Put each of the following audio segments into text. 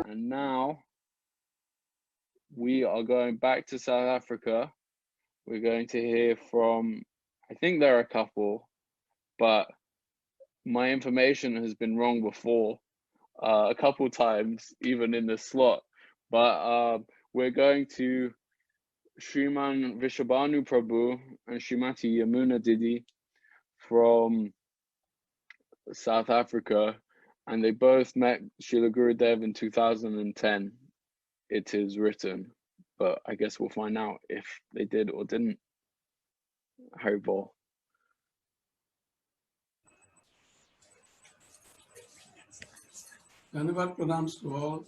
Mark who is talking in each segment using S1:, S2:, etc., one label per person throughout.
S1: And now we are going back to South Africa. We're going to hear from, I think there are a couple, but my information has been wrong before a couple times, even in the slot. But we're going to Sriman Vrsabhanu Prabhu and Srimati Yamuna Didi from South Africa, and they both met Srila Gurudeva in 2010. It is written, but I guess we'll find out if they did or didn't. Haribol.
S2: Dhanyavad pranams to all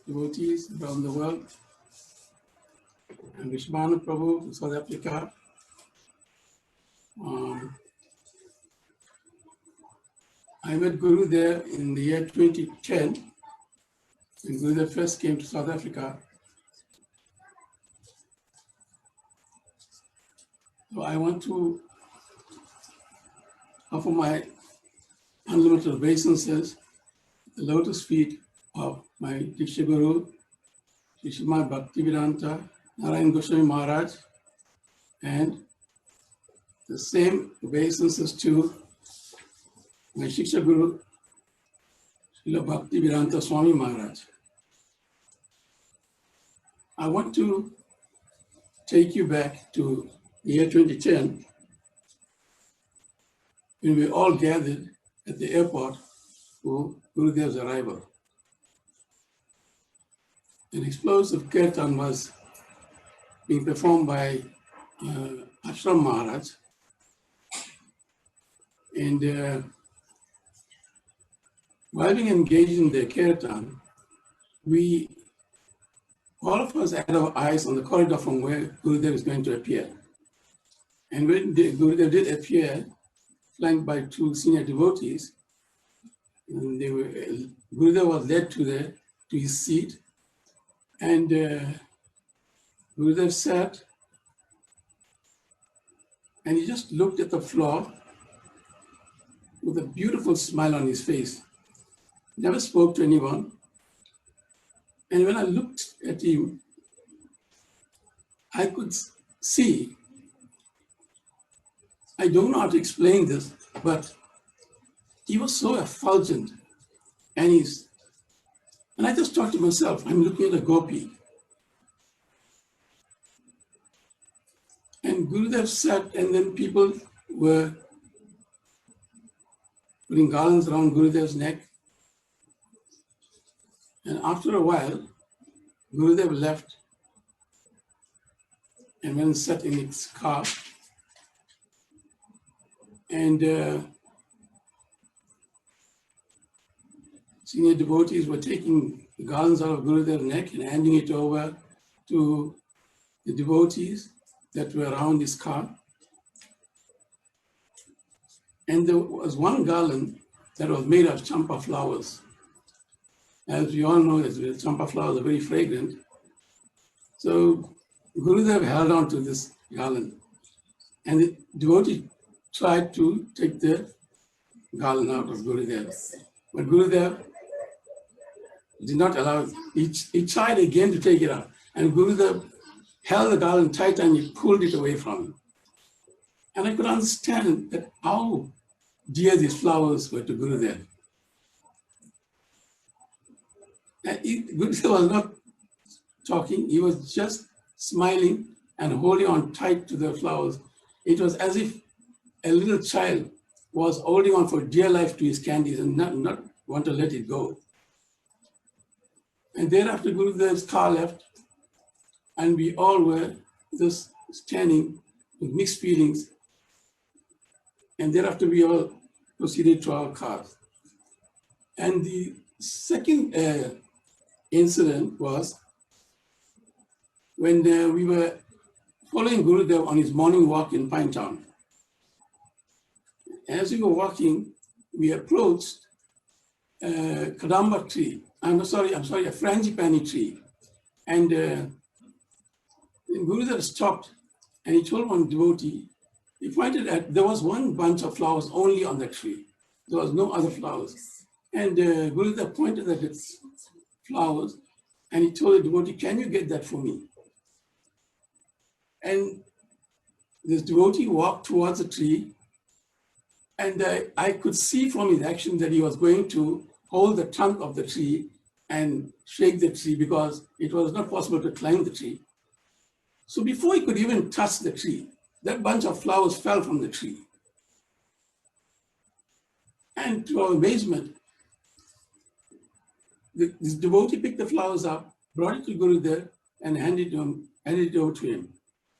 S2: devotees around the world, and Vrsabhanu Prabhu to South Africa. I met Guru there in the year 2010, when Guru first came to South Africa. So I want to offer my unlimited obeisances, the lotus feet of my Diksha Guru, Sriman Bhaktivedanta, Narayana Gosvami Maharaj, and the same obeisances to my Shiksha Guru, Srila Bhaktivedanta Swami Maharaj. I want to take you back to the year 2010, when we all gathered at the airport for Gurudev's arrival. An explosive kirtan was being performed by Ashram Maharaj, and while being engaged in the kirtan, all of us had our eyes on the corridor from where Gurudev is going to appear. And when Gurudev did appear, flanked by two senior devotees, and Gurudev was led to his seat, and Gurudev sat, and he just looked at the floor with a beautiful smile on his face. Never spoke to anyone. And when I looked at him, I could see, I don't know how to explain this, but he was so effulgent. And I just thought to myself, I'm looking at a gopi. And Gurudev sat, and then people were putting garlands around Gurudev's neck. And after a while, Gurudev left and went and sat in his car. And senior devotees were taking the garlands out of Gurudev's neck and handing it over to the devotees that were around his car. And there was one garland that was made of champa flowers. As we all know, the champa flowers are very fragrant. So Gurudev held on to this garland, and the devotee tried to take the garland out of Gurudev. But Gurudev did not allow it. He tried again to take it out, and Gurudev held the garland tight and he pulled it away from him. And I could understand that how dear these flowers were to Gurudev. Gurudev was not talking, he was just smiling and holding on tight to the flowers. It was as if a little child was holding on for dear life to his candies and not want to let it go. And thereafter Gurudev's car left, and we all were just standing with mixed feelings. And thereafter we all proceeded to our cars. And the second incident was when we were following Gurudev on his morning walk in Pinetown. As we were walking, we approached a kadamba tree. a frangipani tree. And Gurudev stopped and he told one devotee, he pointed at, there was one bunch of flowers only on the tree. There was no other flowers. And Gurudeva pointed at its flowers and he told the devotee, can you get that for me? And this devotee walked towards the tree, and I could see from his action that he was going to hold the trunk of the tree and shake the tree because it was not possible to climb the tree. So before he could even touch the tree, that bunch of flowers fell from the tree. And to our amazement, this devotee picked the flowers up, brought it to Gurudeva, and handed it over to him.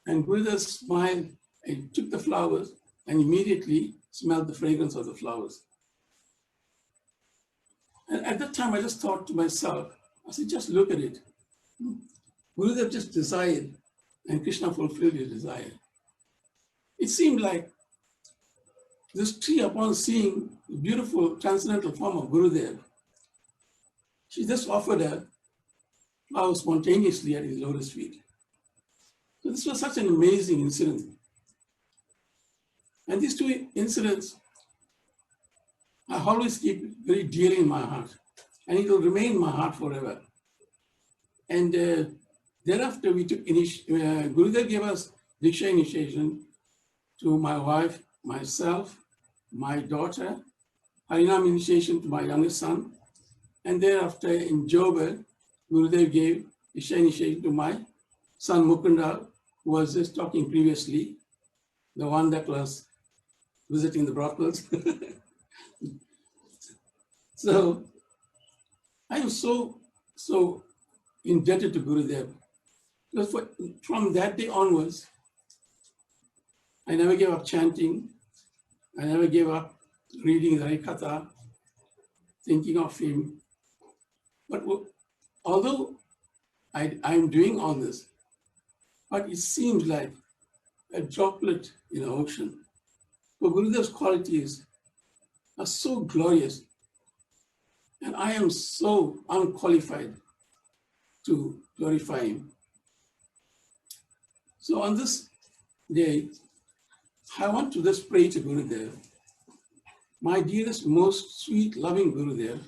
S2: And Gurudeva smiled and took the flowers and immediately smelled the fragrance of the flowers. And at that time, I just thought to myself, I said, just look at it. Gurudeva just desired, and Krishna fulfilled his desire. It seemed like this tree, upon seeing the beautiful transcendental form of Gurudeva, she just offered a flower spontaneously at his lotus feet. So this was such an amazing incident. And these two incidents, I always keep very dearly in my heart, and it will remain in my heart forever. And thereafter, we took Gurudeva gave us Diksha initiation to my wife, myself, my daughter, Harinam initiation to my youngest son, and thereafter in Joburg, Gurudeva gave Diksha initiation to my son Mukunda, who was just talking previously, the one that was visiting the brothels. So I am so indebted to Gurudeva. Because from that day onwards, I never gave up chanting. I never gave up reading the Harikatha, thinking of him. But although I'm doing all this, but it seems like a droplet in the ocean. For Gurudeva's qualities are so glorious, and I am so unqualified to glorify him. So on this day, I want to just pray to Gurudeva. My dearest, most sweet, loving Gurudeva,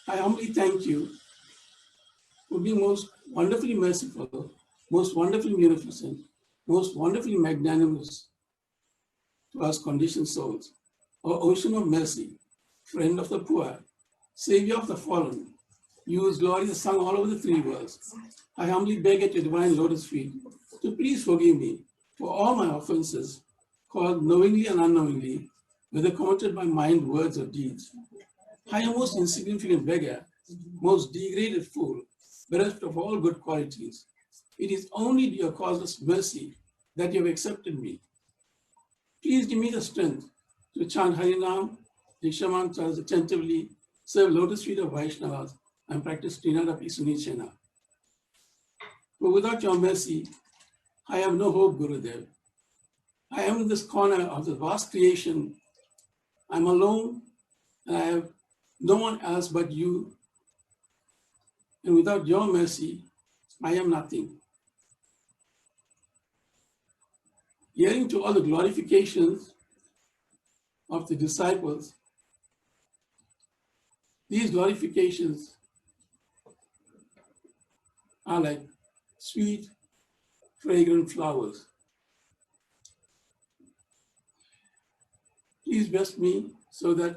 S2: I humbly thank you for being most wonderfully merciful, most wonderfully munificent, most wonderfully magnanimous to us conditioned souls, O ocean of mercy, friend of the poor, savior of the fallen, you whose glory is sung all over the three worlds. I humbly beg at your divine lotus feet to please forgive me for all my offenses, caused knowingly and unknowingly, whether committed by mind, words, or deeds. I am most insignificant beggar, most degraded fool, bereft of all good qualities. It is only your causeless mercy that you have accepted me. Please give me the strength to chant Harinam, Diksha mantras attentively, serve lotus feet of Vaishnavas, and practice Trinadapi Sunichena. But without your mercy, I have no hope, Gurudev. I am in this corner of the vast creation. I'm alone, and I have no one else but you. And without your mercy, I am nothing. Hearing to all the glorifications of the disciples, these glorifications are like sweet, fragrant flowers. Please bless me so that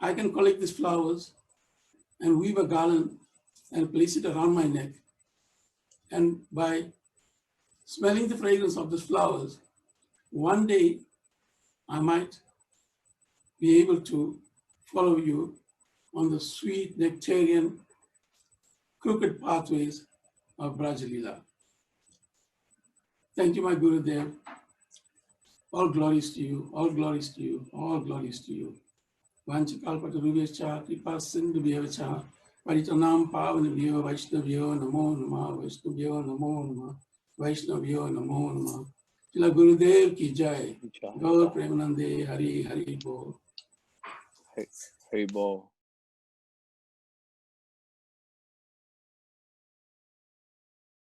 S2: I can collect these flowers and weave a garland and place it around my neck. And by smelling the fragrance of these flowers, one day I might be able to follow you on the sweet nectarian crooked pathways of Brajalila. Thank you, my Gurudev. All glories to you, all glories to you, all glories to you. Vanchakalpatarubhyacha, kripa sindhubhyacha, paritanam pavanabhyo, Vaishnavyo namo namah, Vaishnavyo namo namah, Vaishnavyo namo namah. Srila Gurudev ki jai. Gaur Premanande Hari Hari Bol.
S1: Hari Bol.